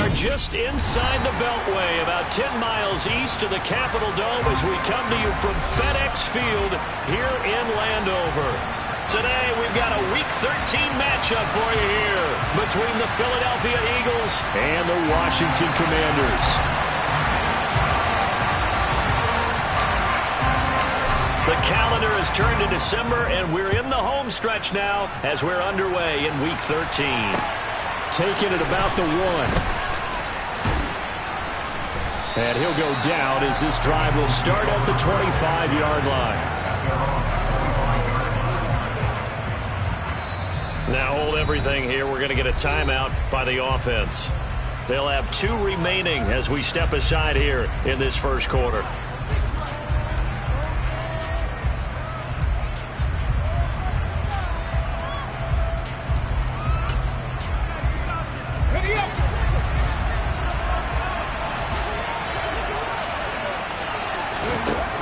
are just inside the Beltway, about 10 miles east of the Capitol Dome as we come to you from FedEx Field here in Landover. Today, we've got a Week 13 matchup for you here between the Philadelphia Eagles and the Washington Commanders. The calendar has turned to December, and we're in the home stretch now as we're underway in Week 13. Taking it about the 1. And he'll go down as this drive will start at the 25-yard line. Now hold everything here. We're going to get a timeout by the offense. They'll have 2 remaining as we step aside here in this first quarter.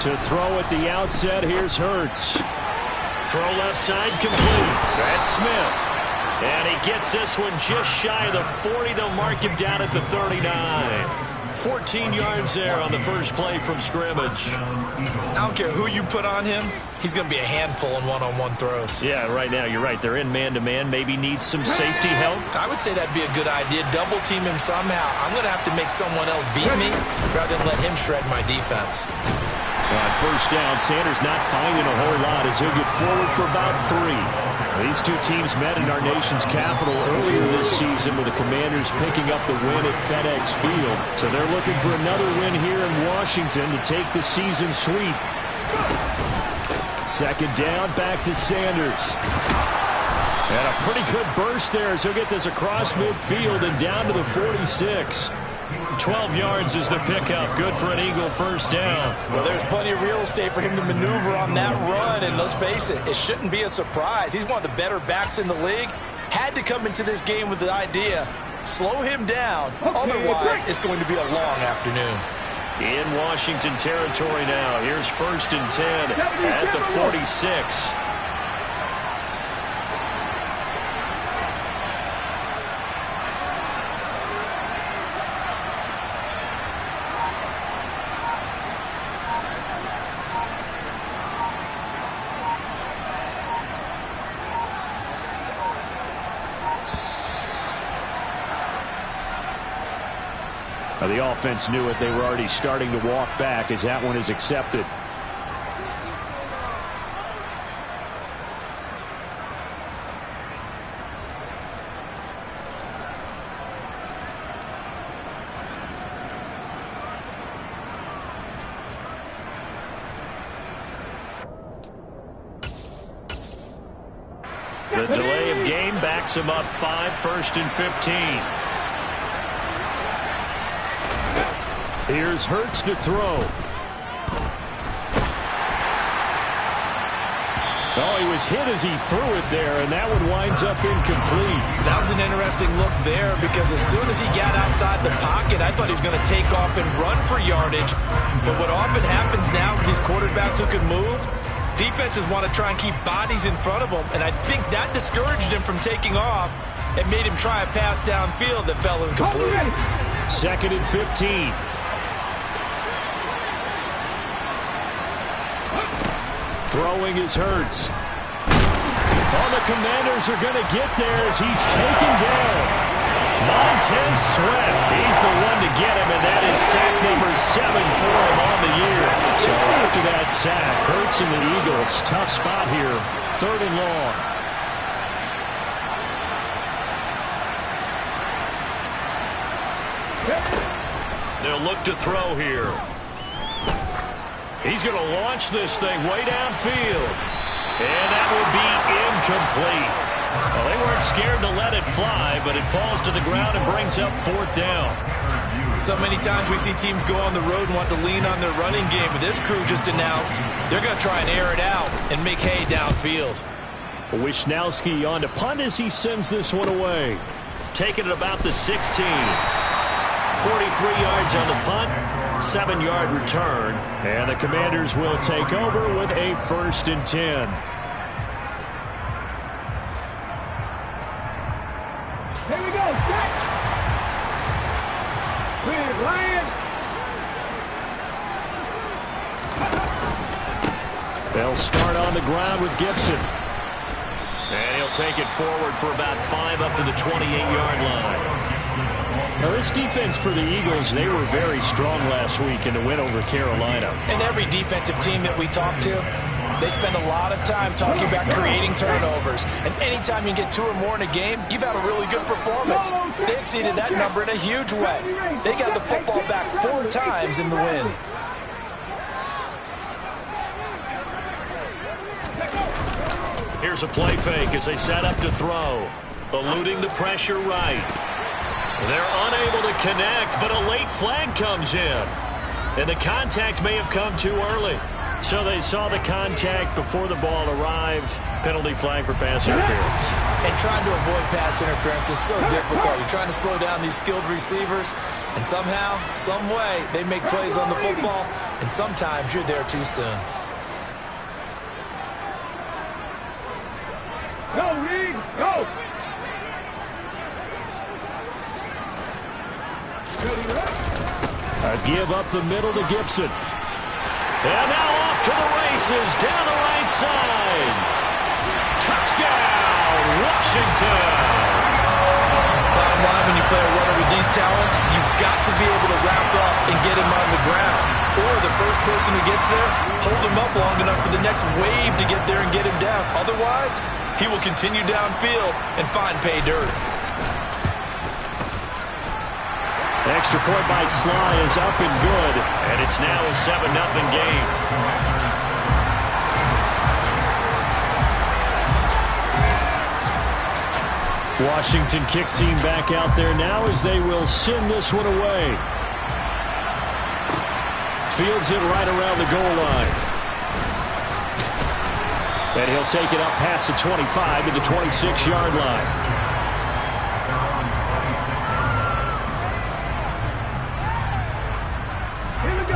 To throw at the outset, here's Hurts. Throw left side complete. That's Smith. And he gets this one just shy of the 40. They'll mark him down at the 39. 14 yards there on the first play from scrimmage. I don't care who you put on him. He's going to be a handful in one-on-one throws. Yeah, right now you're right. They're in man-to-man. Maybe need some safety help. I would say that'd be a good idea. Double team him somehow. I'm going to have to make someone else beat me rather than let him shred my defense. First down, Sanders not finding a whole lot as he'll get forward for about 3. These two teams met in our nation's capital earlier this season with the Commanders picking up the win at FedEx Field. So they're looking for another win here in Washington to take the season sweep. Second down, back to Sanders. And a pretty good burst there as he'll get this across midfield and down to the 46. 12 yards is the pickup. Good for an Eagle first down. Well, there's plenty of real estate for him to maneuver on that run, and let's face it, it shouldn't be a surprise. He's one of the better backs in the league. Had to come into this game with the idea, slow him down. Otherwise, it's going to be a long afternoon. In Washington territory now. Here's 1st and 10 at the 46. The offense knew it. They were already starting to walk back as that one is accepted. The delay of game backs him up 5, 1st and 15. Here's Hurts to throw. Oh, he was hit as he threw it there, and that one winds up incomplete. That was an interesting look there because as soon as he got outside the pocket, I thought he was going to take off and run for yardage. But what often happens now with these quarterbacks who can move, defenses want to try and keep bodies in front of them, and I think that discouraged him from taking off and made him try a pass downfield that fell incomplete. 2nd and 15. Throwing is Hurts. Oh, the Commanders are going to get there as he's taken down. Montez Sweat. He's the one to get him, and that is sack number 7 for him on the year. So after that sack, Hurts and the Eagles, tough spot here. 3rd and long. They'll look to throw here. He's going to launch this thing way downfield. And that will be incomplete. Well, they weren't scared to let it fly, but it falls to the ground and brings up 4th down. So many times we see teams go on the road and want to lean on their running game, but this crew just announced they're going to try and air it out and make hay downfield. Wisnowski on to punt as he sends this one away. Taking it about the 16. 43 yards on the punt, 7-yard return, and the Commanders will take over with a 1st and 10. Here we go, set. start on the ground with Gibson. And he'll take it forward for about 5 up to the 28-yard line. Now, this defense for the Eagles, they were very strong last week in the win over Carolina. And every defensive team that we talk to, they spend a lot of time talking about creating turnovers. And anytime you get 2 or more in a game, you've had a really good performance. They exceeded that number in a huge way. They got the football back 4 times in the win. Here's a play fake as they set up to throw. Eluding the pressure right. They're unable to connect, but a late flag comes in. And the contact may have come too early. So they saw the contact before the ball arrived. Penalty flag for pass interference. And trying to avoid pass interference is so difficult. You're trying to slow down these skilled receivers, and somehow, some way, they make plays on the football, and sometimes you're there too soon. Go, Reed, go! A give up the middle to Gibson. And now off to the races down the right side. Touchdown, Washington. Bottom line, when you play a runner with these talents, you've got to be able to wrap up and get him on the ground. Or the first person who gets there, hold him up long enough for the next wave to get there and get him down. Otherwise, he will continue downfield and find pay dirt. Extra point by Sly is up and good, and it's now a 7-0 game. Washington kick team back out there now as they will send this one away. Fields it right around the goal line. And he'll take it up past the 25 to the 26-yard line.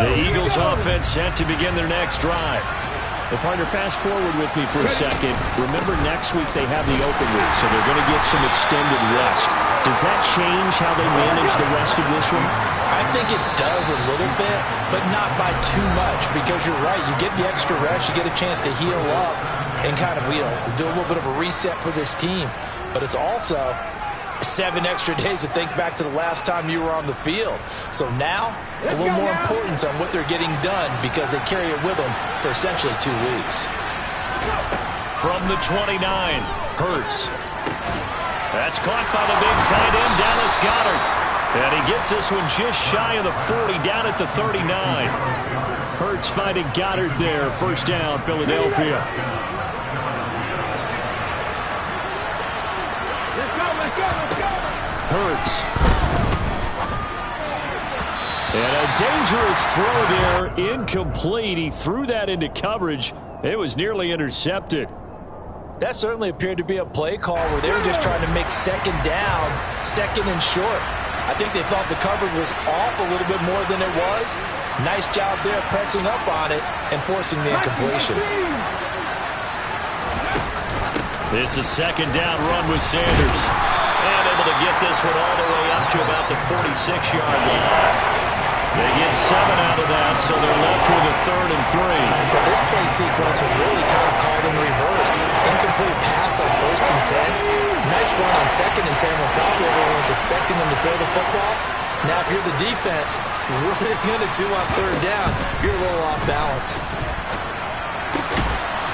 The Eagles offense set to begin their next drive. Well, partner, fast forward with me for a second. Remember, next week they have the open week, so they're going to get some extended rest. Does that change how they manage the rest of this one? I think it does a little bit, but not by too much, because you're right. You get the extra rest, you get a chance to heal up and kind of, do a little bit of a reset for this team. But it's also 7 extra days to think back to the last time you were on the field. So now, a little more importance on what they're getting done because they carry it with them for essentially 2 weeks. From the 29, Hurts. That's caught by the big tight end, Dallas Goedert. And he gets this one just shy of the 40, down at the 39. Hurts finding Goddard there. First down, Philadelphia. Hurts. And a dangerous throw there, incomplete. He threw that into coverage. It was nearly intercepted. That certainly appeared to be a play call where they were just trying to make second down, second and short. I think they thought the coverage was off a little bit more than it was. Nice job there pressing up on it and forcing the incompletion. It's a second down run with Sanders. And able to get this one all the way up to about the 46-yard line. They get 7 out of that, so they're left with a 3rd and 3. But this play sequence was really kind of called in reverse. Incomplete pass on 1st and 10. Nice run on 2nd and 10 when probably everyone was expecting them to throw the football. Now, if you're the defense, really good at 2 on 3rd down, you're a little off balance.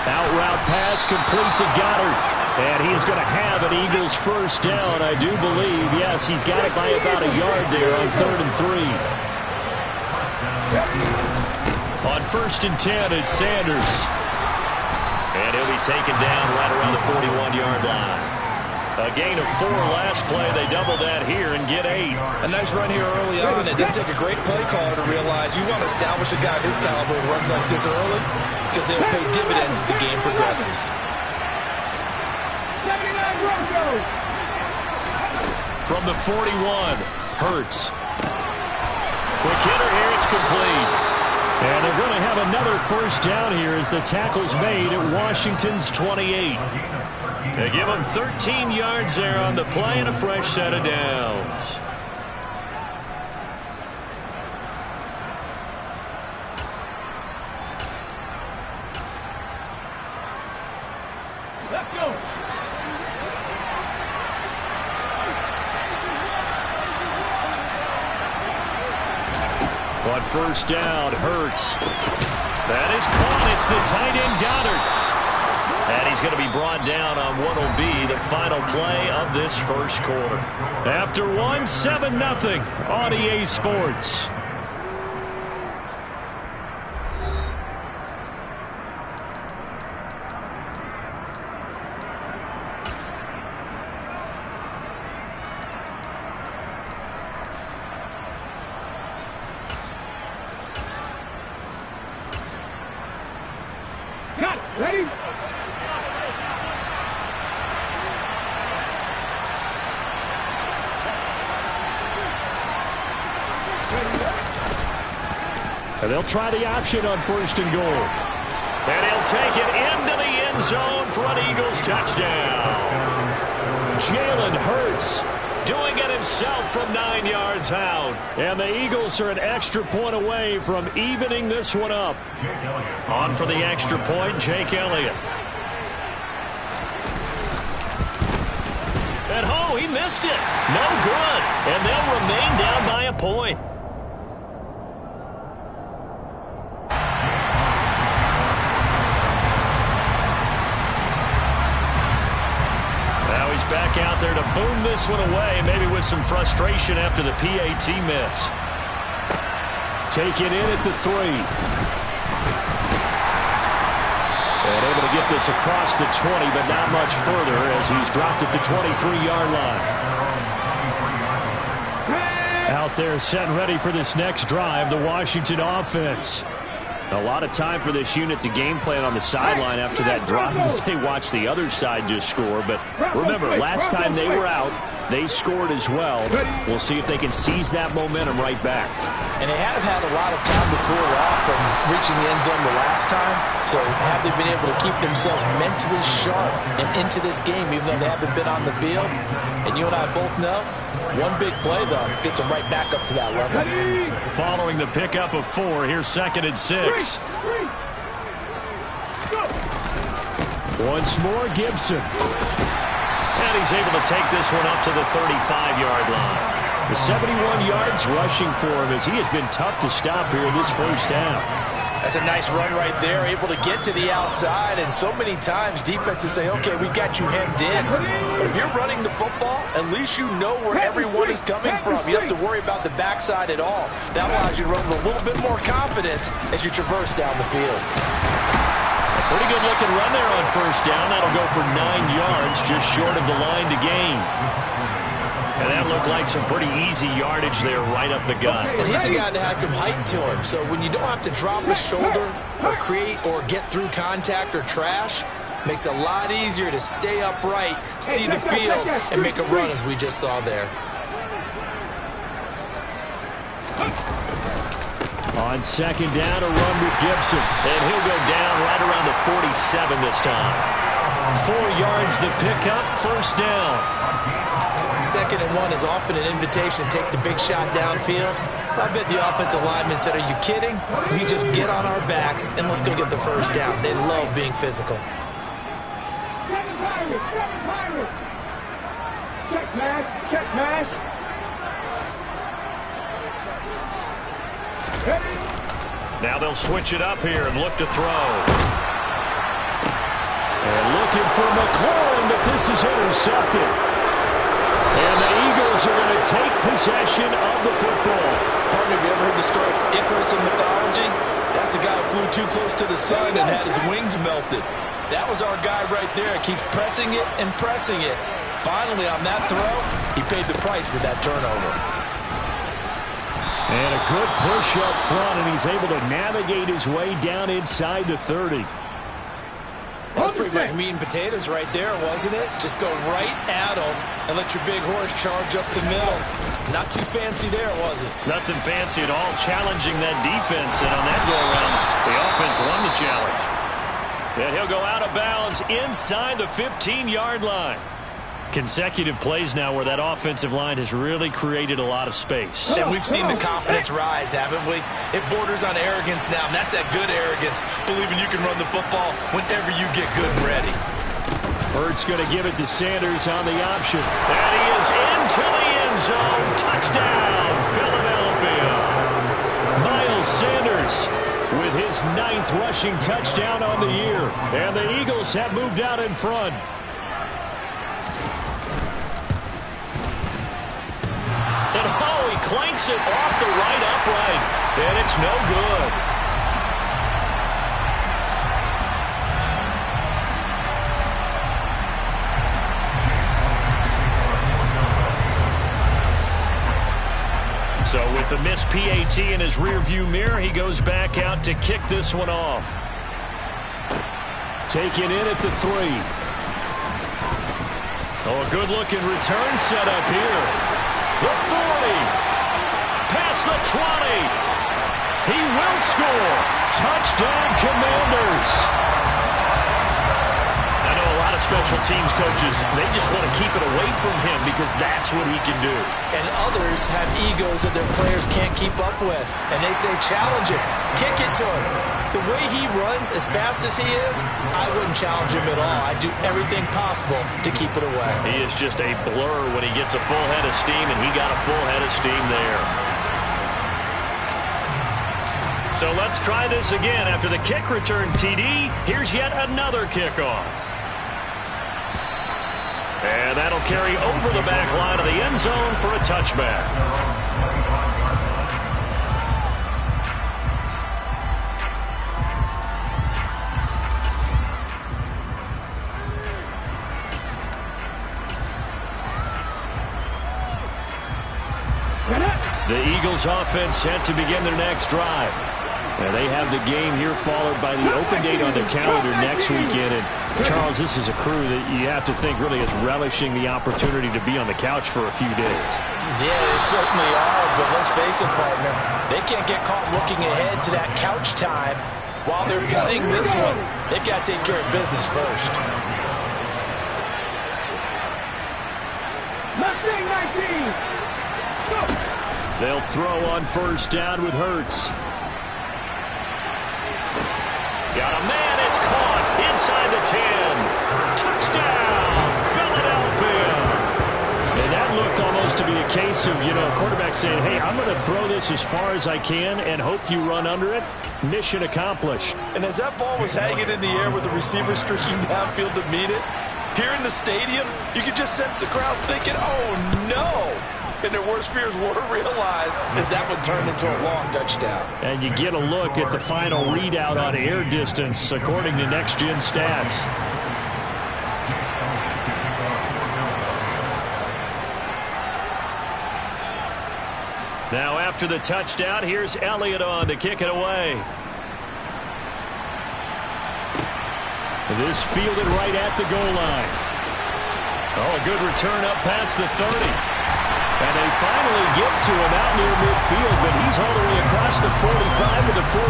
Out route pass complete to Goddard. And he's going to have an Eagles first down, I do believe. Yes, he's got it by about a yard there on 3rd and 3. On 1st and 10, it's Sanders. And he'll be taken down right around the 41-yard line. A gain of 4 last play. They double that here and get 8. A nice run here early on. It doesn't take a great play caller to realize you want to establish a guy of his caliber who runs like this early because they will pay dividends as the game progresses. From the 41, Hurts. Quick hitter here, it's complete. And they're going to have another first down here as the tackle's made at Washington's 28. They give them 13 yards there on the play and a fresh set of downs. Let's go. On first down, Hurts. That is caught. It's the tight end, Goddard. And he's going to be brought down on what will be the final play of this first quarter. After one, 7-0 on EA Sports. Got it. Ready? And they'll try the option on first and goal. And he'll take it into the end zone for an Eagles touchdown. Jalen Hurts doing it himself from 9 yards out. And the Eagles are an extra point away from evening this one up. On for the extra point, Jake Elliott. And oh, he missed it. No good. And they'll remain down by a point. Now he's back out there to boom this one away, maybe with some frustration after the PAT miss. Taken in at the 3. And able to get this across the 20, but not much further as he's dropped at the 23-yard line. Out there set and ready for this next drive, the Washington offense. A lot of time for this unit to game plan on the sideline after that drive that they watched the other side just score. But remember, last time they were out, they scored as well. We'll see if they can seize that momentum right back. And they have had a lot of time to cool off from reaching the end zone the last time. So have they been able to keep themselves mentally sharp and into this game, even though they haven't been on the field? And you and I both know, one big play, though, gets them right back up to that level. Following the pickup of 4, here's 2nd and 6. Once more, Gibson. And he's able to take this one up to the 35-yard line. The 71 yards rushing for him as he has been tough to stop here in this first half. That's a nice run right there, able to get to the outside, and so many times defenses say, okay, we got you hemmed in. But if you're running the football, at least you know where everyone is coming from. You don't have to worry about the backside at all. That allows you to run with a little bit more confidence as you traverse down the field. A pretty good looking run there on first down. That'll go for 9 yards, just short of the line to gain. And that looked like some pretty easy yardage there right up the gut. And he's a guy that has some height to him. So when you don't have to drop a shoulder or create or get through contact or trash, makes it a lot easier to stay upright, see the field, and make a run as we just saw there. On second down, a run with Gibson. And he'll go down right around the 47 this time. 4 yards the pickup, first down. 2nd and 1 is often an invitation to take the big shot downfield. I bet the offensive lineman said, are you kidding? We just get on our backs and let's go get the first down. They love being physical. Check pass. Now they'll switch it up here and look to throw. And looking for McLaurin, but this is intercepted. And the Eagles are going to take possession of the football. Partner, have you ever heard the story of Icarus in mythology? That's the guy who flew too close to the sun and had his wings melted. That was our guy right there. Keeps pressing it and pressing it. Finally, on that throw, he paid the price with that turnover. And a good push up front, and he's able to navigate his way down inside the 30. That was pretty much meat and potatoes right there, wasn't it? Just go right at him and let your big horse charge up the middle. Not too fancy there, was it? Nothing fancy at all, challenging that defense. And on that go-around, the offense won the challenge. And he'll go out of bounds inside the 15-yard line. Consecutive plays now where that offensive line has really created a lot of space. And we've seen the confidence rise, haven't we? It borders on arrogance now, and that's that good arrogance, believing you can run the football whenever you get good and ready. Hurts going to give it to Sanders on the option. And he is into the end zone. Touchdown, Philadelphia. Miles Sanders with his 9th rushing touchdown on the year. And the Eagles have moved out in front. And oh, he clanks it off the right upright. And it's no good. So with the missed PAT in his rearview mirror, he goes back out to kick this one off. Taken in at the 3. Oh, a good-looking return set up here. The 40. Past the 20. He will score. Touchdown, Commanders. I know a lot of special teams coaches, they just want to keep it away from him because that's what he can do. And others have egos that their players can't keep up with. And they say, challenge him. Kick it to him. The way he runs as fast as he is, I wouldn't challenge him at all. I'd do everything possible to keep it away. He is just a blur when he gets a full head of steam, and he got a full head of steam there. So let's try this again. After the kick return TD, here's yet another kickoff. And that'll carry over the back line of the end zone for a touchback. The Eagles offense set to begin their next drive. And they have the game here followed by the open date on their calendar next weekend. And Charles, this is a crew that you have to think really is relishing the opportunity to be on the couch for a few days. Yeah, they certainly are, but let's face it, partner. They can't get caught looking ahead to that couch time while they're playing this one. They've got to take care of business first. Mustang 19. They'll throw on first down with Hurts. Got a man, it's caught inside the 10. Touchdown, Philadelphia. And that looked almost to be a case of, quarterback saying, hey, I'm going to throw this as far as I can and hope you run under it. Mission accomplished. And as that ball was hanging in the air with the receiver streaking downfield to meet it, here in the stadium, you could just sense the crowd thinking, oh, no. And their worst fears were realized as that one turned into a long touchdown. And you get a look at the final readout on air distance according to Next Gen Stats. Now after the touchdown, here's Elliott on to kick it away. This fielded right at the goal line. Oh, a good return up past the 30. And they finally get to him out near midfield, but he's all the way across the 45 to the 46.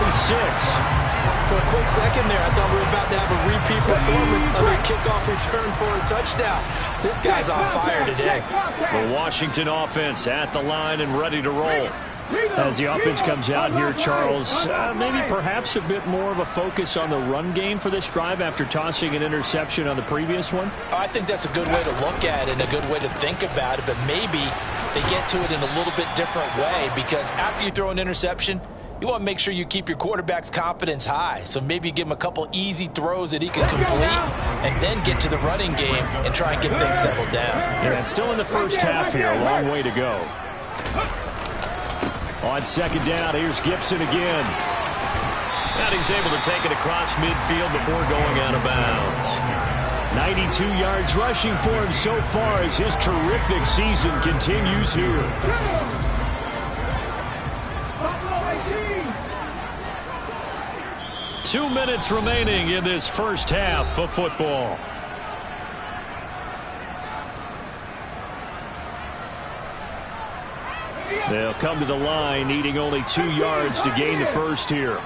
For a quick second there, I thought we were about to have a repeat performance of a kickoff return for a touchdown. This guy's on fire today. The Washington offense at the line and ready to roll. As the offense comes out here, Charles, maybe perhaps a bit more of a focus on the run game for this drive after tossing an interception on the previous one? I think that's a good way to look at it and a good way to think about it, but maybe they get to it in a little bit different way because after you throw an interception, you want to make sure you keep your quarterback's confidence high. So maybe give him a couple easy throws that he can complete and then get to the running game and try and get things settled down. Yeah, it's still in the first half here. A long way to go. On second down, here's Gibson again. And he's able to take it across midfield before going out of bounds. 92 yards rushing for him so far as his terrific season continues here. 2 minutes remaining in this first half of football. They'll come to the line, needing only 2 yards to gain the first here.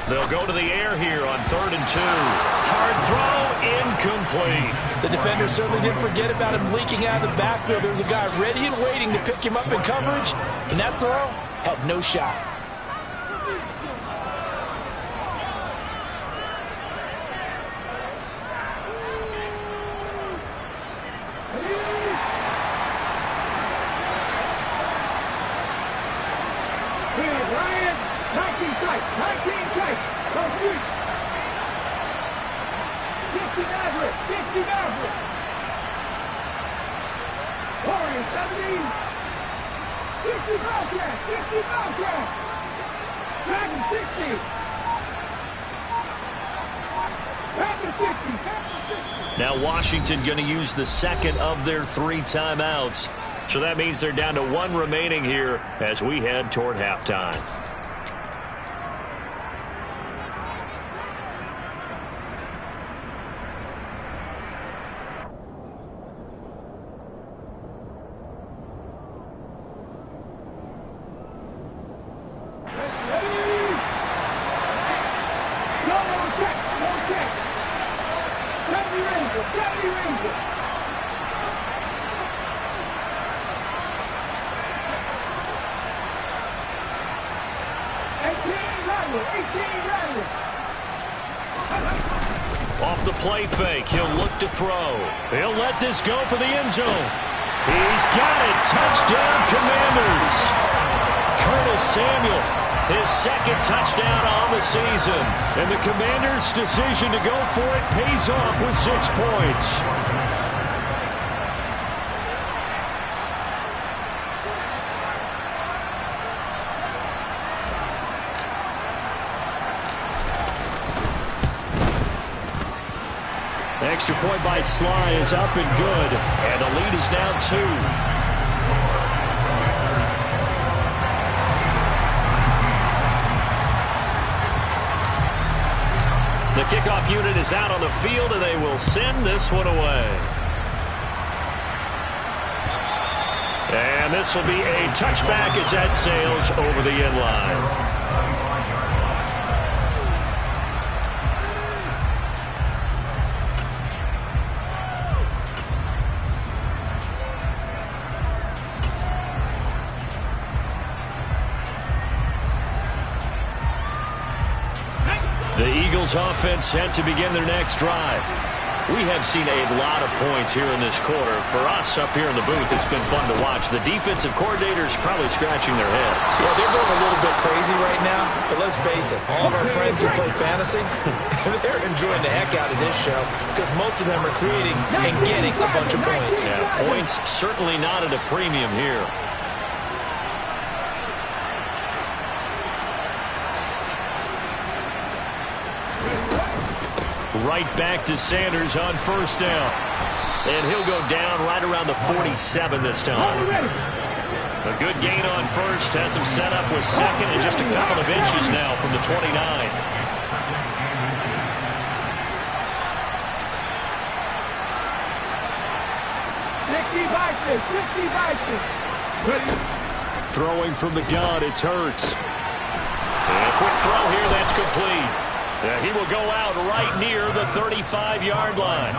They'll go to the air here on 3rd and 2. Hard throw, incomplete. The defender certainly didn't forget about him leaking out of the backfield. There was a guy ready and waiting to pick him up in coverage, and that throw had no shot. 60 Bobcat! 60 Bobcat! Dragon 60! Dragon 60! Dragon 60! Now Washington going to use the second of their 3 timeouts. So that means they're down to 1 remaining here as we head toward halftime. Off the play fake, he'll look to throw. He'll let this go for the end zone. He's got it. Touchdown, Commanders. Curtis Samuel, his second touchdown on the season. And the Commanders' decision to go for it pays off with 6 points. Extra point by Sly is up and good. And the lead is now 2. The kickoff unit is out on the field, and they will send this one away. And this will be a touchback as that sails over the end line. The Eagles offense set to begin their next drive. We have seen a lot of points here in this quarter. For us up here in the booth, it's been fun to watch. The defensive coordinators probably scratching their heads. Yeah, they're going a little bit crazy right now, but let's face it, all of our friends who play fantasy, they're enjoying the heck out of this show because most of them are creating and getting a bunch of points. Yeah, points certainly not at a premium here. Right back to Sanders on first down. And he'll go down right around the 47 this time. A good gain on first has him set up with second and just a couple of inches now from the 29. Throwing from the gun, it's Hurts. And a quick throw here, that's complete. He will go out right near the 35-yard line.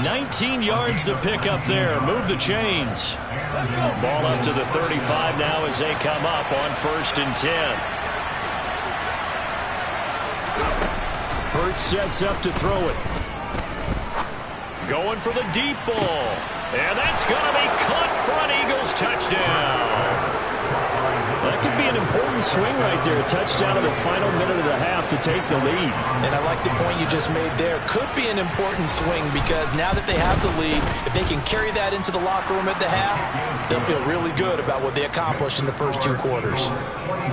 19 yards to pick up there. Move the chains. Ball up to the 35 now as they come up on 1st and 10. Hurts sets up to throw it. Going for the deep ball. And that's going to be caught for an Eagles touchdown. That could be an important swing right there. A touchdown in the final minute of the half to take the lead. And I like the point you just made there. Could be an important swing because now that they have the lead, if they can carry that into the locker room at the half, they'll feel really good about what they accomplished in the first 2 quarters.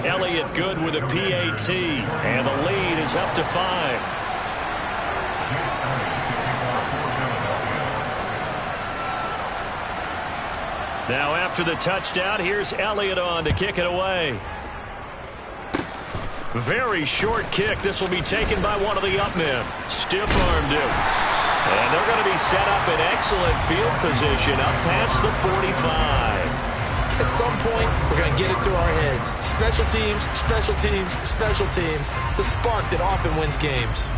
Elliott good with a PAT. And the lead is up to 5. Now after the touchdown, here's Elliott on to kick it away. Very short kick. This will be taken by one of the up men. Stiff-armed him. And they're going to be set up in excellent field position up past the 45. At some point, we're going to get it through our heads. Special teams, special teams, special teams. The spark that often wins games.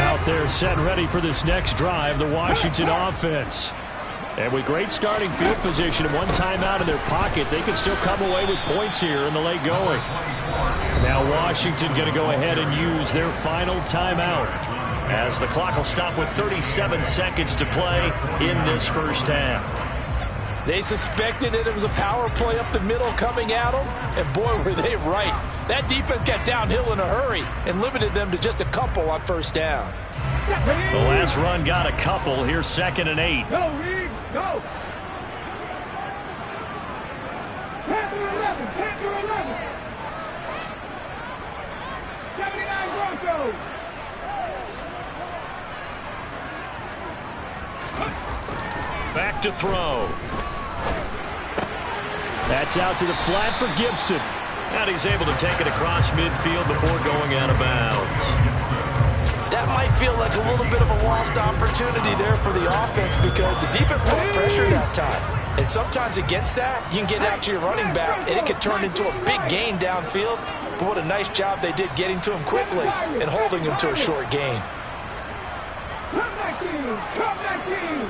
Out there set ready for this next drive, the Washington offense. And with great starting field position and one timeout in their pocket, they can still come away with points here in the late going. Now Washington going to go ahead and use their final timeout as the clock will stop with 37 seconds to play in this first half. They suspected that it was a power play up the middle coming at them, and boy, were they right. That defense got downhill in a hurry and limited them to just a couple on first down. The last run got a couple. Here's 2nd and 8. Go, Reed, go. Number 11. 79 Broncos. Back to throw. That's out to the flat for Gibson. And he's able to take it across midfield before going out of bounds. That might feel like a little bit of a lost opportunity there for the offense because the defense put pressure that time. And sometimes against that, you can get out to your running back, and it can turn into a big gain downfield. But what a nice job they did getting to him quickly and holding him to a short gain. Come back team. Come back team.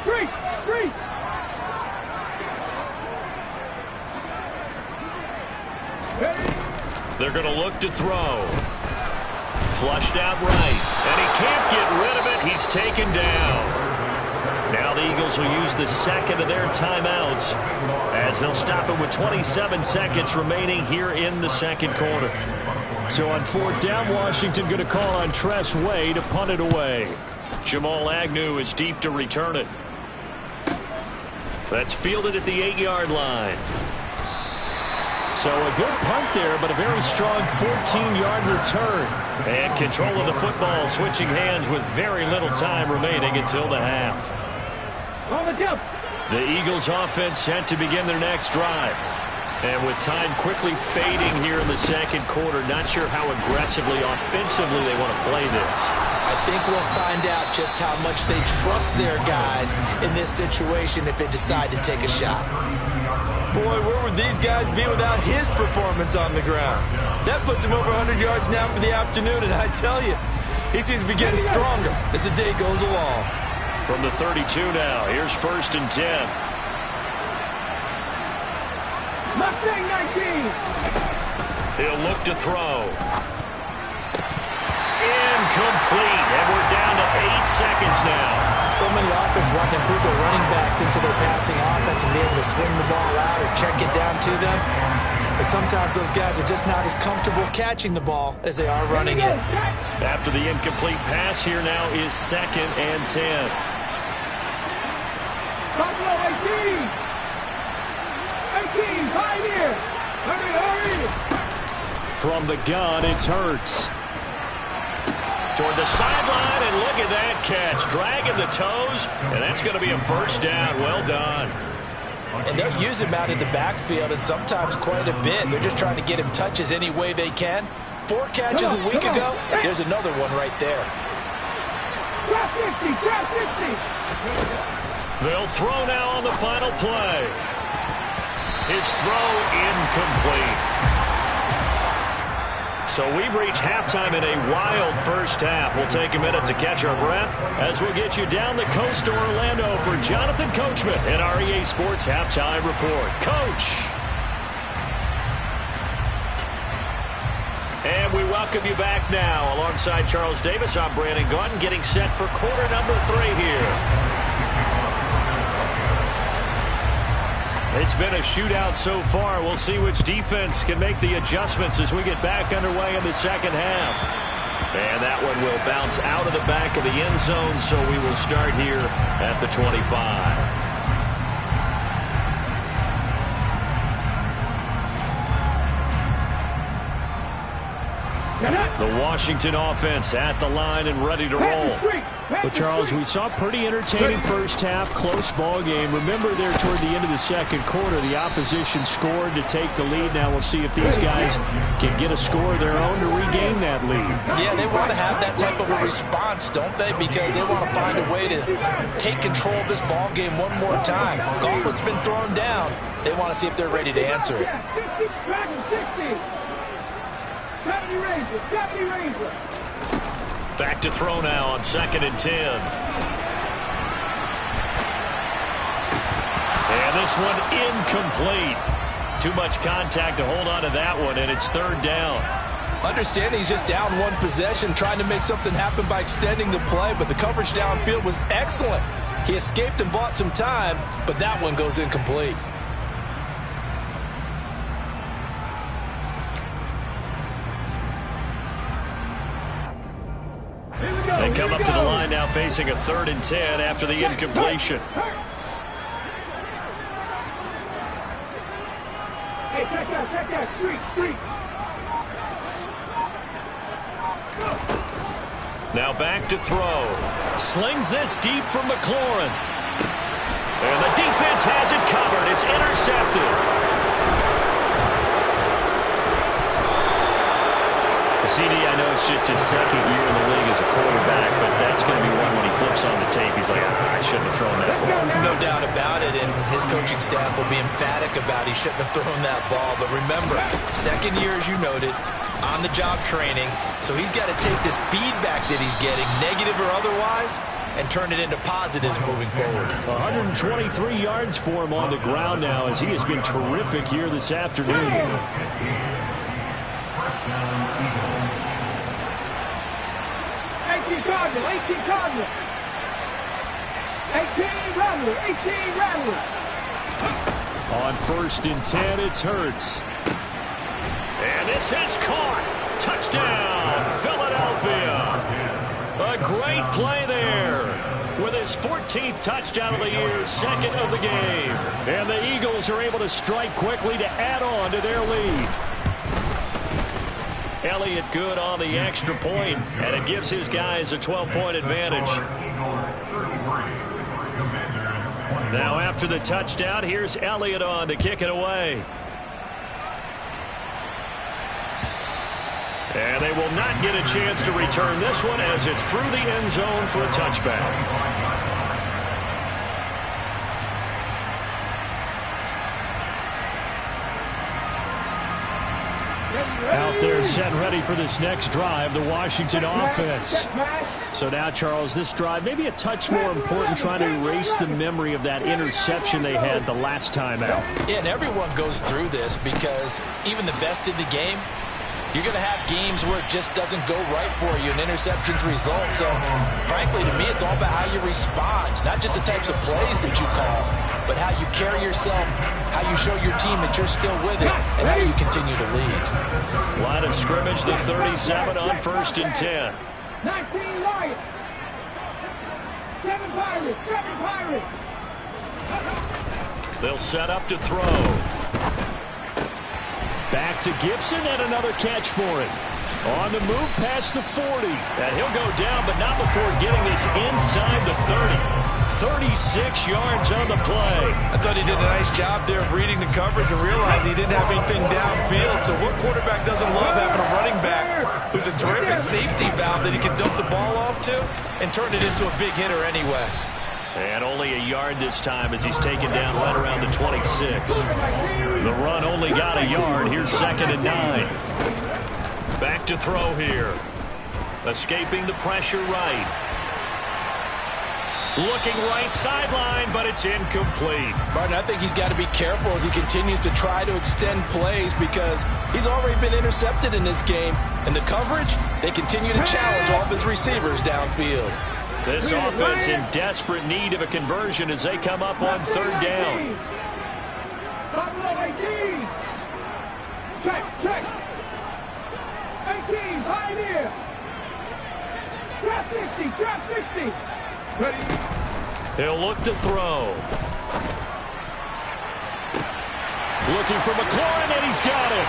Break. Break. They're going to look to throw. Flushed out right. And he can't get rid of it. He's taken down. Now the Eagles will use the second of their timeouts as they'll stop it with 27 seconds remaining here in the second quarter. So on fourth down, Washington going to call on Tress Way to punt it away. Jamal Agnew is deep to return it. That's fielded at the 8-yard line. So a good punt there, but a very strong 14-yard return. And control of the football switching hands with very little time remaining until the half. On the jump. The Eagles offense set to begin their next drive. And with time quickly fading here in the second quarter, not sure how aggressively, offensively they want to play this. I think we'll find out just how much they trust their guys in this situation if they decide to take a shot. Boy, where would these guys be without his performance on the ground? That puts him over 100 yards now for the afternoon, and I tell you, he seems to be getting stronger as the day goes along. From the 32 now, here's 1st and 10. Mustang 19. He'll look to throw. Incomplete, and we're down to 8 seconds now. So many offenses want to include their running backs into their passing offense and be able to swing the ball out or check it down to them. But sometimes those guys are just not as comfortable catching the ball as they are running it. After the incomplete pass, here now is 2nd and 10. Buffalo 18. 18. Pioneer. Hurry. From the gun, it's Hurts. Toward the sideline, and look at that catch. Dragging the toes, and that's going to be a first down. Well done. And they'll use him out in the backfield, and sometimes quite a bit. They're just trying to get him touches any way they can. 4 catches a week ago. There's another one right there. Grab 60. Grab 60. They'll throw now on the final play. His throw incomplete. So we've reached halftime in a wild first half. We'll take a minute to catch our breath as we'll get you down the coast to Orlando for Jonathan Coachman and our EA Sports Halftime Report. Coach! And we welcome you back now. Alongside Charles Davis, I'm Brandon Gaudin, getting set for quarter number 3 here. It's been a shootout so far. We'll see which defense can make the adjustments as we get back underway in the second half. And that one will bounce out of the back of the end zone, so we will start here at the 25. The Washington offense at the line and ready to roll. Well, Charles, we saw a pretty entertaining first half, close ball game. Remember there toward the end of the second quarter, the opposition scored to take the lead. Now we'll see if these guys can get a score of their own to regain that lead. Yeah, they want to have that type of a response, don't they? Because they want to find a way to take control of this ball game one more time. Gauntlet's been thrown down. They want to see if they're ready to answer it. 70 Ranger. Back to throw now on 2nd and 10. And this one incomplete. Too much contact to hold on to that one, and it's 3rd down. Understanding he's just down 1 possession, trying to make something happen by extending the play, but the coverage downfield was excellent. He escaped and bought some time, but that one goes incomplete. They come up to the line now facing a 3rd and 10 after the incompletion. Hey, check Street. Now back to throw. Slings this deep from McLaurin. And the defense has it covered. It's intercepted. CD, I know it's just his second year in the league as a quarterback, but that's going to be one when he flips on the tape. He's like, I shouldn't have thrown that ball. No doubt about it, and his coaching staff will be emphatic about he shouldn't have thrown that ball. But remember, second year, as you noted, on-the-job training, so he's got to take this feedback that he's getting, negative or otherwise, and turn it into positives moving forward. 123 yards for him on the ground now, as he has been terrific here this afternoon. 18 Cardinals. 18 Rattler. On 1st and 10, it's Hurts. And this is caught. Touchdown, Philadelphia. A great play there. With his 14th touchdown of the year, second of the game. And the Eagles are able to strike quickly to add on to their lead. Elliott good on the extra point, and it gives his guys a 12-point advantage. Now after the touchdown, here's Elliott on to kick it away. And they will not get a chance to return this one as it's through the end zone for a touchback. Out there set and ready for this next drive, the Washington offense. So now, Charles, this drive maybe a touch more important, trying to erase the memory of that interception they had the last time out. Yeah, and everyone goes through this because even the best in the game, you're going to have games where it just doesn't go right for you, and interceptions result. So, frankly, to me, it's all about how you respond, not just the types of plays that you call, but how you carry yourself, how you show your team that you're still with it, and how you continue to lead. Line of scrimmage, the 37 on 1st and 10. 19 Lions. 7 Pirates. They'll set up to throw. Back to Gibson, and another catch for him. On the move past the 40. And he'll go down, but not before getting this inside the 30. 36 yards on the play. I thought he did a nice job there of reading the coverage and realizing he didn't have anything downfield. So what quarterback doesn't love having a running back who's a terrific safety valve that he can dump the ball off to and turn it into a big hitter anyway? And only a yard this time as he's taken down right around the 26. The run only got a yard. Here's 2nd and 9. Back to throw here. Escaping the pressure right. Looking right sideline, but it's incomplete. Martin, I think he's got to be careful as he continues to try to extend plays because he's already been intercepted in this game. And the coverage, they continue to challenge all of his receivers downfield. This offense in desperate need of a conversion as they come up on 3rd down. Check. 18, Pioneer. Trap 60. Ready. He'll look to throw. Looking for McLaurin, and he's got it.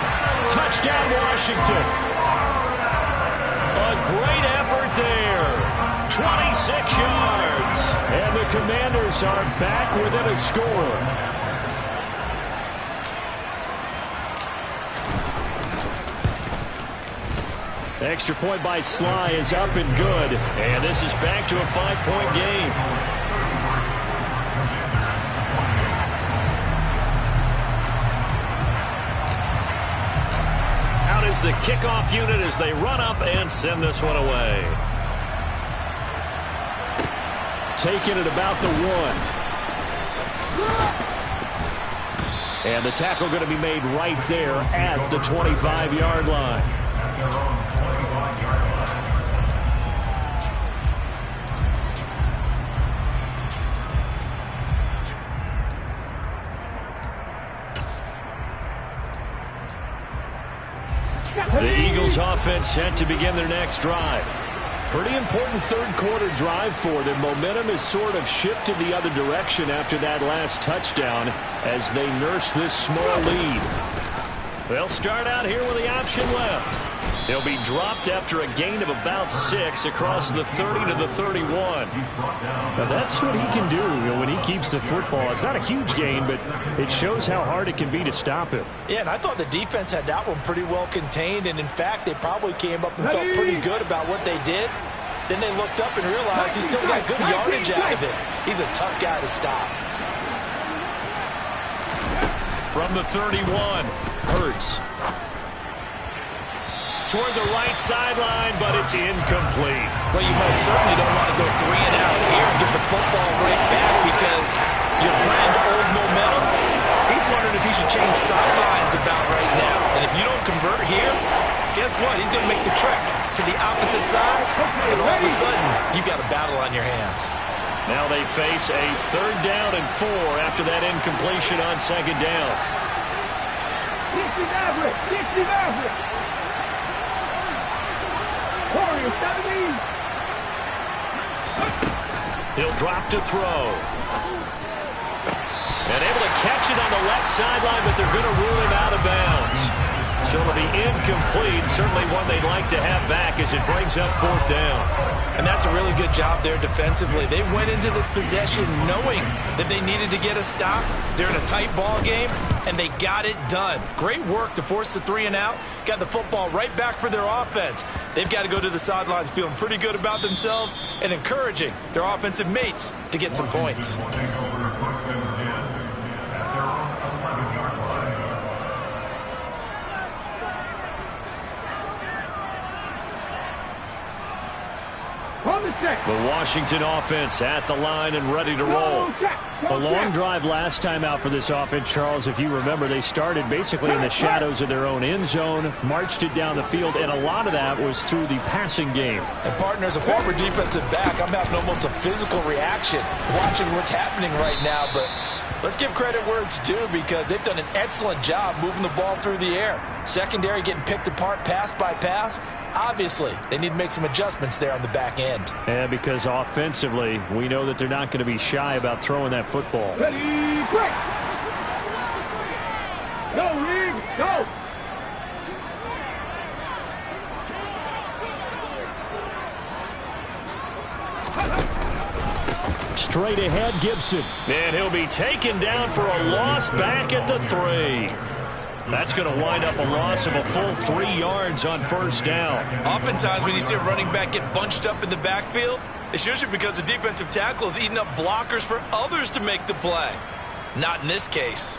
Touchdown, Washington. A great effort there. 26 yards. And the Commanders are back within a score. Extra point by Sly is up and good. And this is back to a 5-point game. Out is the kickoff unit as they run up and send this one away. Taking it about the 1. And the tackle going to be made right there at the 25-yard line. The Eagles offense set to begin their next drive. Pretty important third quarter drive for them. Momentum has sort of shifted the other direction after that last touchdown as they nurse this small lead. They'll start out here with the option left. He'll be dropped after a gain of about 6 across the 30 to the 31. Now that's what he can do, when he keeps the football. It's not a huge gain, but it shows how hard it can be to stop him. Yeah, and I thought the defense had that one pretty well contained, and in fact, they probably came up and felt pretty good about what they did. Then they looked up and realized he still got good yardage out of it. He's a tough guy to stop. From the 31, Hurts. Toward the right sideline, but it's incomplete. Well, you most certainly don't want to go 3 and out here and get the football right back because your friend, Old Momentum, he's wondering if he should change sidelines about right now. And if you don't convert here, guess what? He's going to make the trek to the opposite side, and all of a sudden, you've got a battle on your hands. Now they face a 3rd down and 4 after that incompletion on 2nd down. 60 Maverick! 60 Maverick! Warrior 70! He'll drop to throw. And able to catch it on the left sideline, but they're going to rule him out of bounds. So it'll be incomplete, certainly one they'd like to have back as it brings up 4th down. And that's a really good job there defensively. They went into this possession knowing that they needed to get a stop. They're in a tight ball game, and they got it done. Great work to force the 3 and out. Got the football right back for their offense. They've got to go to the sidelines feeling pretty good about themselves and encouraging their offensive mates to get some points. The Washington offense at the line and ready to roll. A long drive last time out for this offense, Charles. If you remember, they started basically in the shadows of their own end zone, marched it down the field, and a lot of that was through the passing game. And partner, as a former defensive back, I'm having almost a physical reaction watching what's happening right now. But let's give credit where it's due because they've done an excellent job moving the ball through the air. Secondary getting picked apart pass by pass. Obviously, they need to make some adjustments there on the back end. And because offensively, we know that they're not going to be shy about throwing that football. Ready, break! Go, Reed, go! Straight ahead, Gibson. And he'll be taken down for a loss back at the 3. That's going to wind up a loss of a full 3 yards on 1st down. Oftentimes when you see a running back get bunched up in the backfield, it's usually because the defensive tackle is eating up blockers for others to make the play. Not in this case.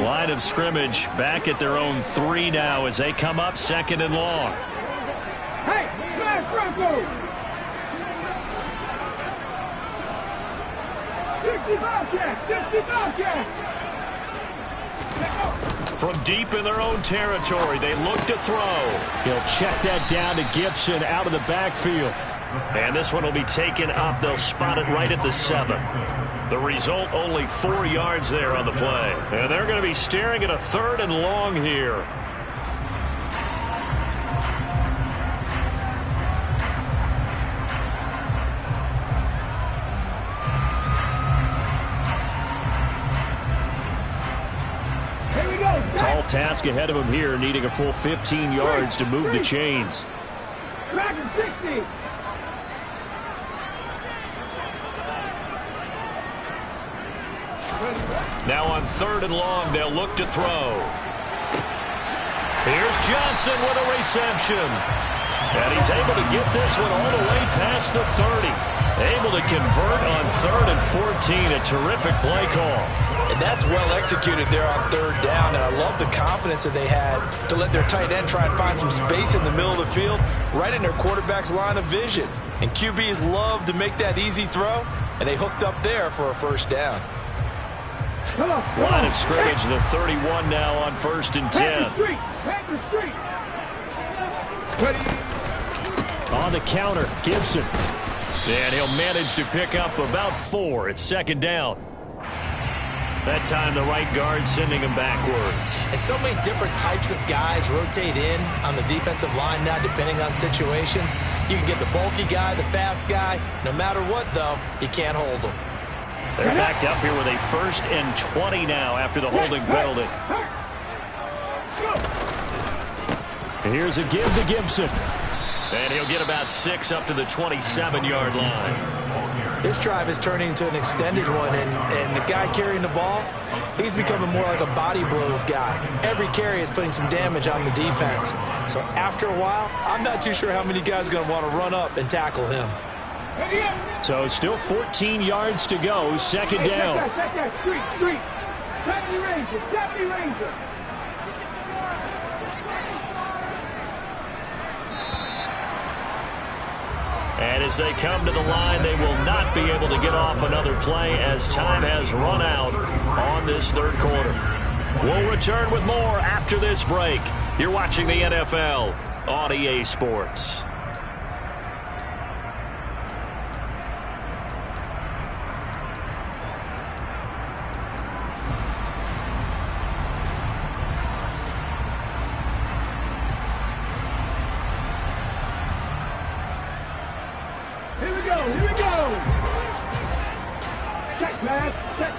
Line of scrimmage back at their own 3 now as they come up 2nd and long. Hey, flag Broncos! 60 Bobcats! 60 Bobcats! From deep in their own territory, they look to throw. He'll check that down to Gibson out of the backfield. And this one will be taken up. They'll spot it right at the 7. The result, only 4 yards there on the play. And they're going to be staring at a 3rd and long here. Tall task ahead of him here, needing a full 15 yards to move the chains. Dragon 60! Now on 3rd and long, they'll look to throw. Here's Johnson with a reception. And he's able to get this one all the way past the 30. Able to convert on 3rd and 14. A terrific play call. And that's well executed there on 3rd down. And I love the confidence that they had to let their tight end try and find some space in the middle of the field, right in their quarterback's line of vision. And QBs love to make that easy throw, and they hooked up there for a 1st down. Line of scrimmage, the 31 now on 1st and 10. On the counter, Gibson. And he'll manage to pick up about 4 at 2nd down. That time the right guard sending him backwards. And so many different types of guys rotate in on the defensive line now, depending on situations. You can get the bulky guy, the fast guy. No matter what, though, you can't hold them. They're backed up here with a 1st and 20 now after the holding penalty. Here's a give to Gibson. And he'll get about 6 up to the 27-yard line. This drive is turning into an extended one, and the guy carrying the ball, he's becoming more like a body blows guy. Every carry is putting some damage on the defense. So after a while, I'm not too sure how many guys are going to want to run up and tackle him. So still 14 yards to go, 2nd down. Street. Deputy Ranger. And as they come to the line, they will not be able to get off another play as time has run out on this 3rd quarter. We'll return with more after this break. You're watching the NFL on EA Sports. Here we go. Check, pass. Check.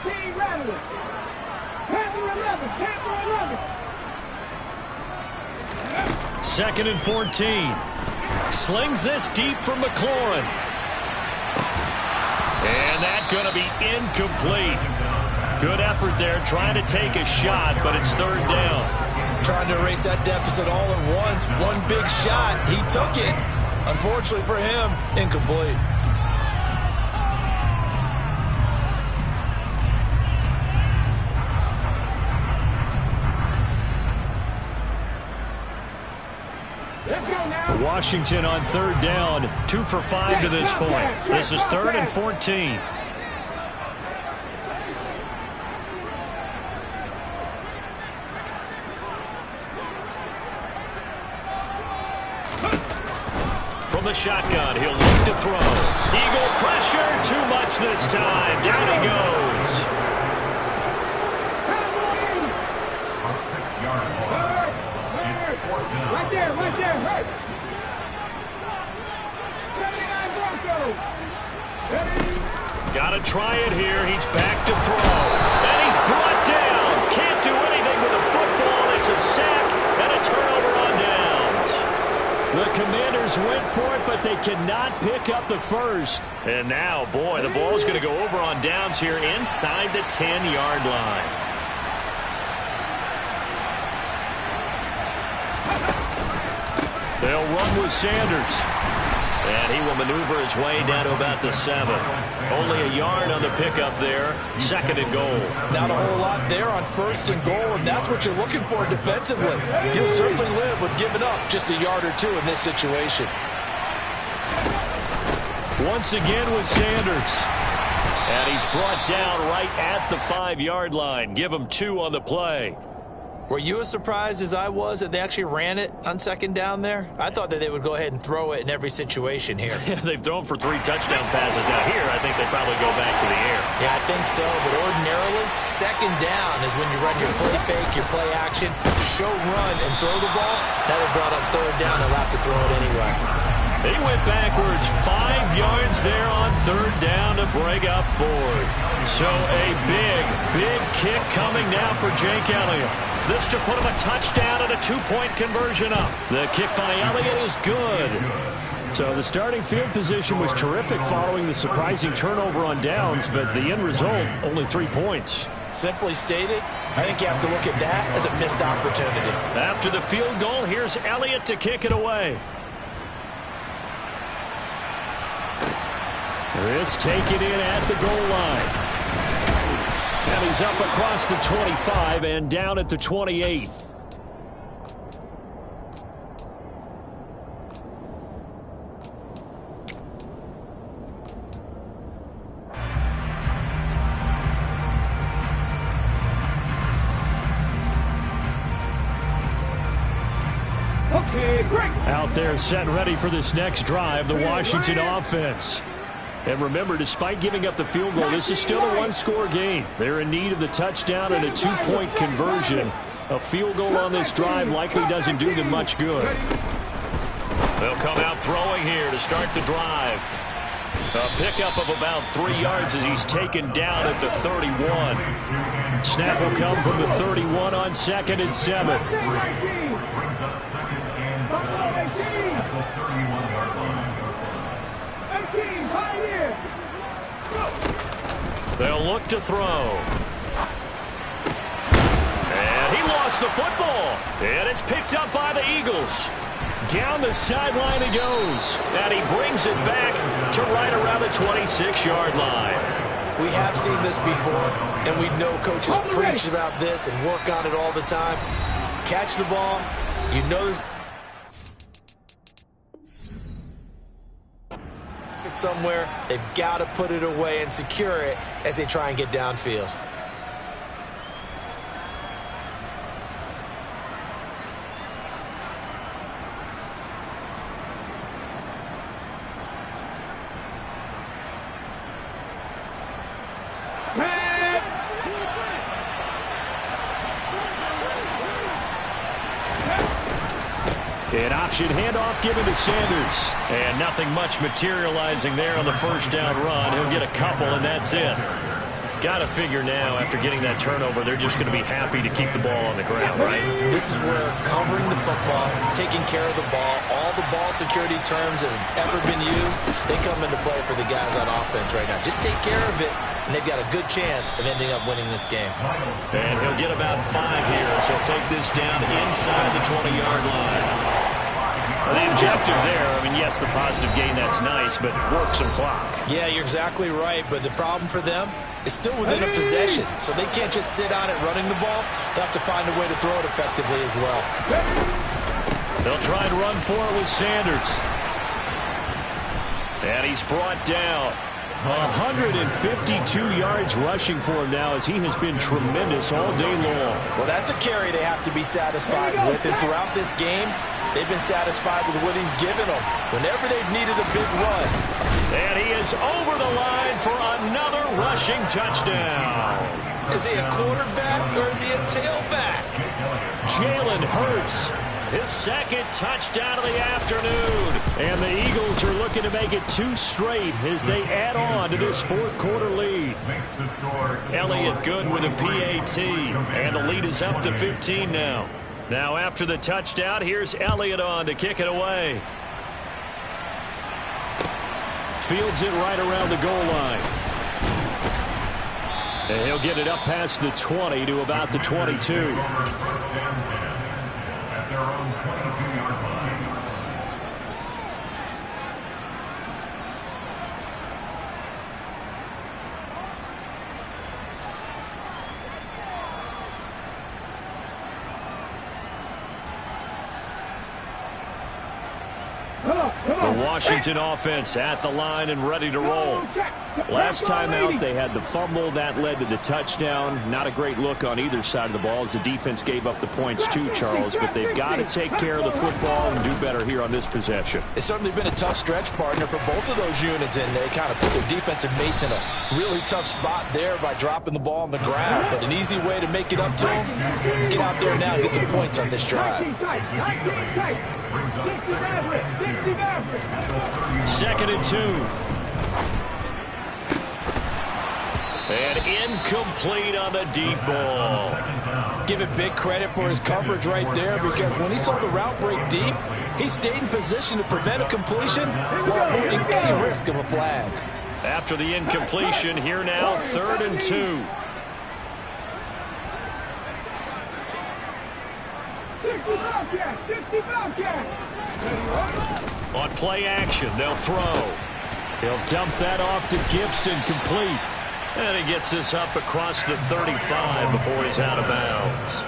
18 Rattler. Panther 11. 2nd and 14. Slings this deep from McLaurin. And that's going to be incomplete. Good effort there trying to take a shot, but it's 3rd down. Trying to erase that deficit all at once. One big shot. He took it. Unfortunately for him, incomplete. Let's go now. Washington on 3rd down, 2 for 5 to this point. This is 3rd and 14. From the shotgun, he'll look to throw. Eagle pressure, too much this time. Down he goes. Right there. Hurt. 79 Broncos. Got to try it here. He's back to throw. And he's brought down. Can't do anything with a football. It's a sack and a turnover on downs. The Commanders went for it, but they cannot pick up the first. And now, boy, the ball's going to go over on downs here inside the 10-yard line. They'll run with Sanders. And he will maneuver his way down to about the 7. Only a yard on the pickup there. 2nd and goal. Not a whole lot there on 1st and goal, and that's what you're looking for defensively. You'll certainly live with giving up just a yard or 2 in this situation. Once again with Sanders. And he's brought down right at the 5-yard line. Give him 2 on the play. Were you as surprised as I was that they actually ran it on 2nd down there? I thought that they would go ahead and throw it in every situation here. Yeah, they've thrown for 3 touchdown passes. Now here, I think they probably go back to the air. Yeah, I think so, but ordinarily, 2nd down is when you run your play fake, your play action, show run, and throw the ball. Now they brought up 3rd down, they'll have to throw it anyway. They went backwards 5 yards there on 3rd down to bring up 4th. So a big kick coming now for Jake Elliott. This to put him a touchdown and a 2-point conversion up. The kick by Elliott is good. So the starting field position was terrific following the surprising turnover on downs, but the end result, only 3 points. Simply stated, I think you have to look at that as a missed opportunity. After the field goal, here's Elliott to kick it away. This taken in at the goal line. And he's up across the 25 and down at the 28. Okay, great. Out there set ready for this next drive, the Washington offense. And remember, despite giving up the field goal, this is still a one-score game. They're in need of the touchdown and a two-point conversion. A field goal on this drive likely doesn't do them much good. They'll come out throwing here to start the drive. A pickup of about 3 yards as he's taken down at the 31. Snap will come from the 31 on 2nd and 7. They'll look to throw. And he lost the football. And it's picked up by the Eagles. Down the sideline he goes. And he brings it back to right around the 26-yard line. We have seen this before, and we know coaches preach about this and work on it all the time. Catch the ball. You know there's somewhere. They've got to put it away and secure it as they try and get downfield. An option handoff given to Sanders. And nothing much materializing there on the first down run. He'll get a couple, and that's it. Got to figure now, after getting that turnover, they're just going to be happy to keep the ball on the ground, right? This is where covering the football, taking care of the ball, all the ball security terms that have ever been used, they come into play for the guys on offense right now. Just take care of it, and they've got a good chance of ending up winning this game. And he'll get about 5 here, so he'll take this down inside the 20-yard line. Well, the objective there, I mean, yes, the positive gain, that's nice, but work some clock. Yeah, you're exactly right, but the problem for them is still within a possession, so they can't just sit on it running the ball. They'll have to find a way to throw it effectively as well. They'll try and run for it with Sanders. And he's brought down. 152 yards rushing for him now as he has been tremendous all day long. Well, that's a carry they have to be satisfied with, and throughout this game, they've been satisfied with what he's given them whenever they've needed a big run. And he is over the line for another rushing touchdown. Is he a quarterback or is he a tailback? Jalen Hurts, his second touchdown of the afternoon. And the Eagles are looking to make it 2 straight as they add on to this fourth quarter lead. Elliott good with a PAT. And the lead is up to 15 now. Now after the touchdown, here's Elliott on to kick it away. Fields it right around the goal line. And he'll get it up past the 20 to about the 22. At their own 22-yard line. The Washington offense at the line and ready to roll. Last time out, they had the fumble. That led to the touchdown. Not a great look on either side of the ball as the defense gave up the points too, Charles. But they've got to take care of the football and do better here on this possession. It's certainly been a tough stretch, partner, for both of those units, and they kind of put their defensive mates in a really tough spot there by dropping the ball on the ground. But an easy way to make it up to them, get out there now and get some points on this drive. 2nd and 2. And incomplete on the deep ball. Give it big credit for his coverage right there, because when he saw the route break deep, he stayed in position to prevent a completion while avoiding any risk of a flag. After the incompletion, here now, 3rd and 2. On play action, they'll throw. He'll dump that off to Gibson, complete. And he gets this up across the 35 before he's out of bounds.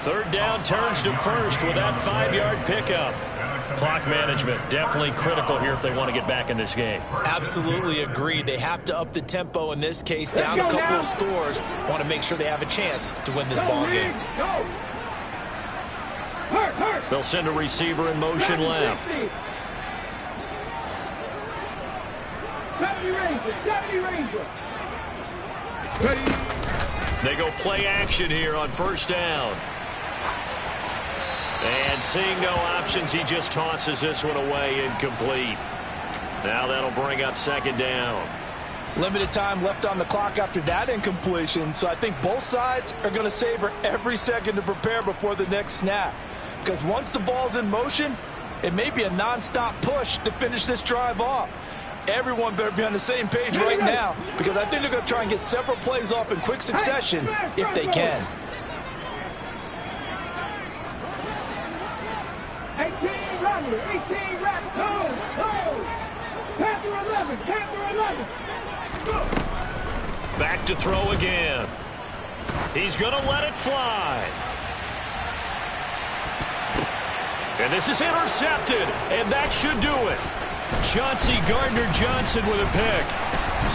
3rd down, turns to 1st with that 5-yard pickup. Clock management definitely critical here if they want to get back in this game. Absolutely agreed. They have to up the tempo in this case. Down a couple of scores. Want to make sure they have a chance to win this ball game. They'll send a receiver in motion left. 70 Rangers. 70 Rangers. They go play action here on first down. And seeing no options, he just tosses this one away incomplete. Now that'll bring up second down. Limited time left on the clock after that incompletion, so I think both sides are going to savor every second to prepare before the next snap. Because once the ball's in motion, it may be a non-stop push to finish this drive off. Everyone better be on the same page right now, because I think they're going to try and get several plays off in quick succession if they can. 18 runners. 18 reps. Go. Panther 11. Panther 11. Go. Back to throw again. He's going to let it fly. And this is intercepted, and that should do it. Chauncey Gardner-Johnson with a pick.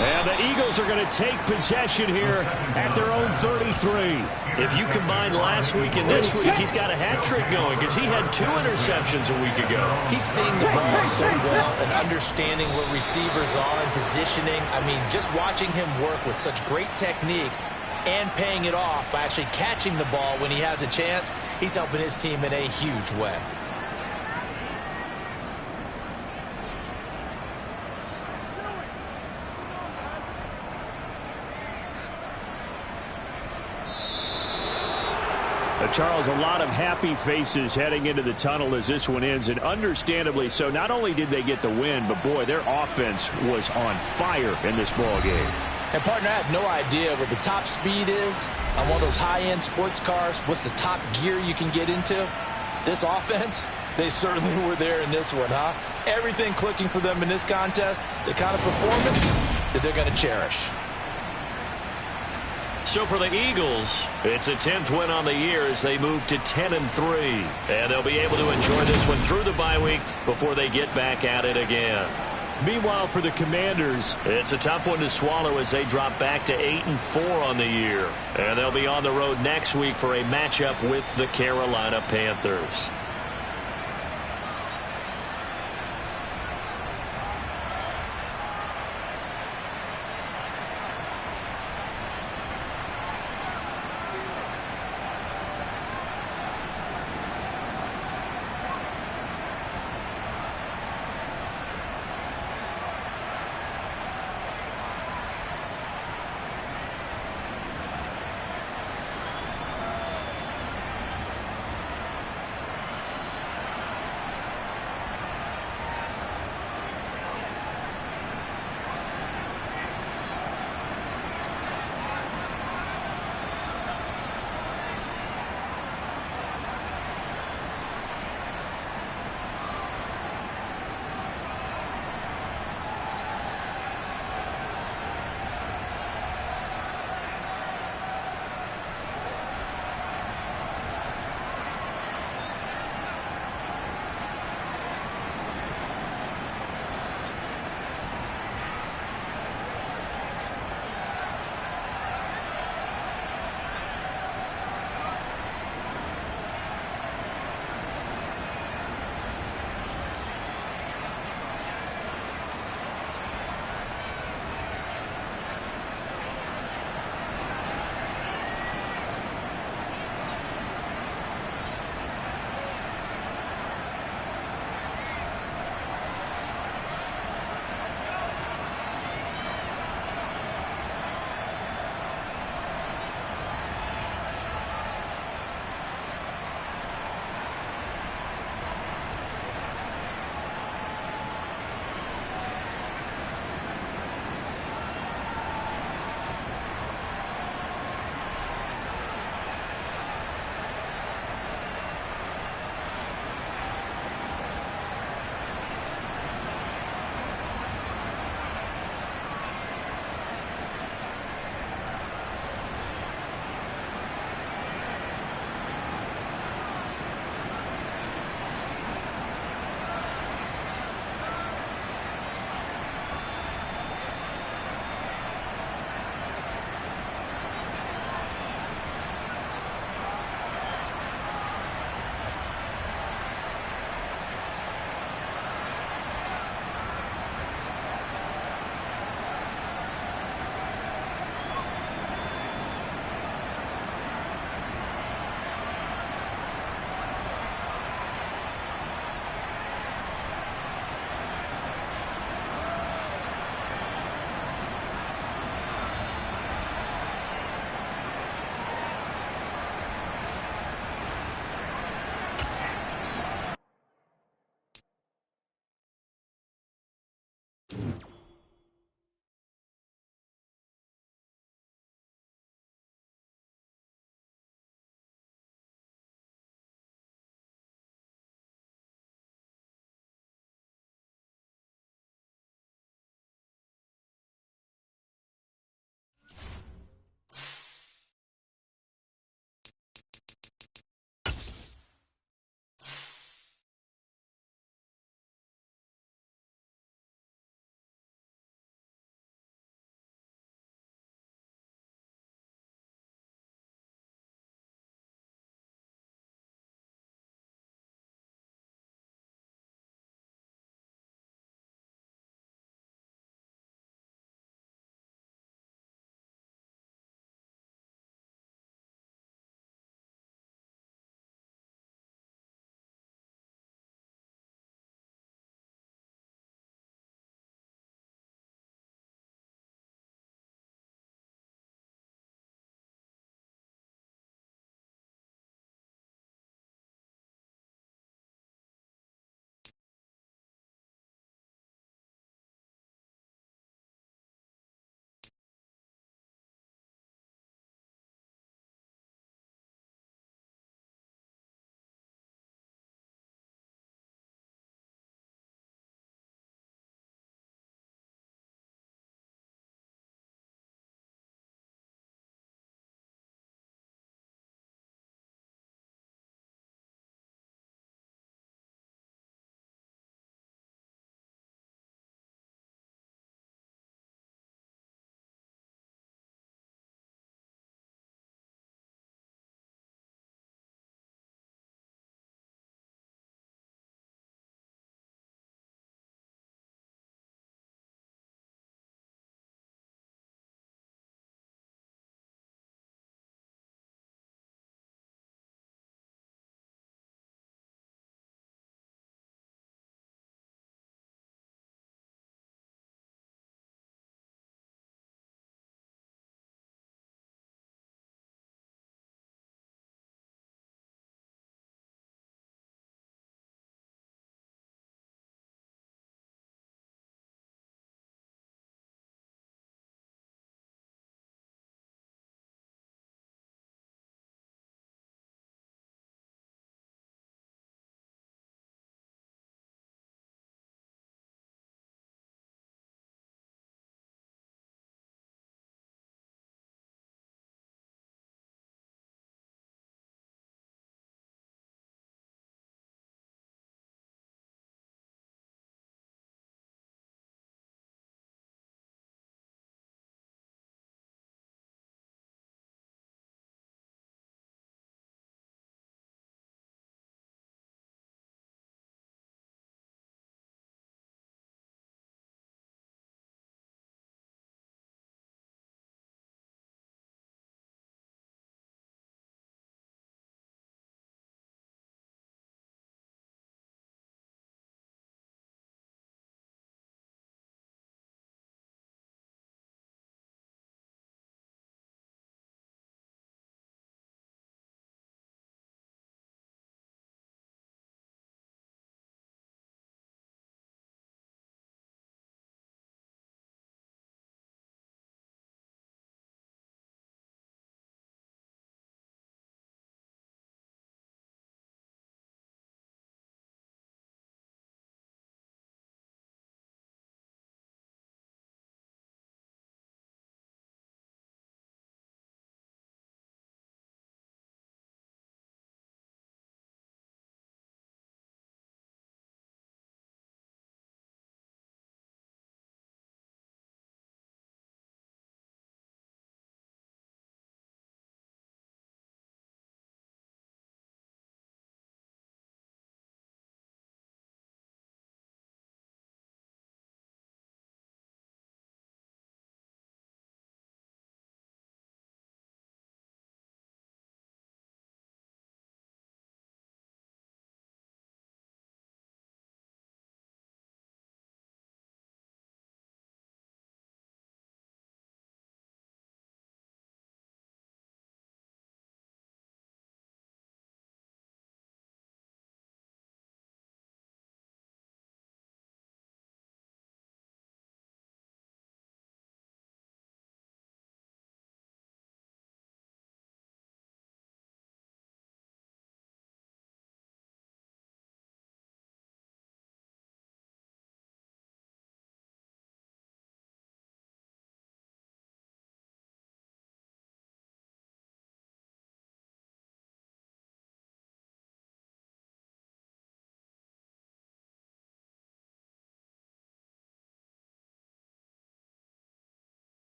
And the Eagles are going to take possession here at their own 33. If you combine last week and this week, he's got a hat trick going because he had 2 interceptions a week ago. He's seeing the ball so well and understanding what receivers are and positioning. I mean, just watching him work with such great technique and paying it off by actually catching the ball when he has a chance, he's helping his team in a huge way. Charles, a lot of happy faces heading into the tunnel as this one ends, and understandably so. Not only did they get the win, but boy, their offense was on fire in this ball game. And partner, I have no idea what the top speed is on one of those high-end sports cars. What's the top gear you can get into? This offense, they certainly were there in this one, huh? Everything clicking for them in this contest, the kind of performance that they're going to cherish. So for the Eagles, it's a 10th win on the year as they move to 10-3. And they'll be able to enjoy this one through the bye week before they get back at it again. Meanwhile, for the Commanders, it's a tough one to swallow as they drop back to 8-4 on the year. And they'll be on the road next week for a matchup with the Carolina Panthers.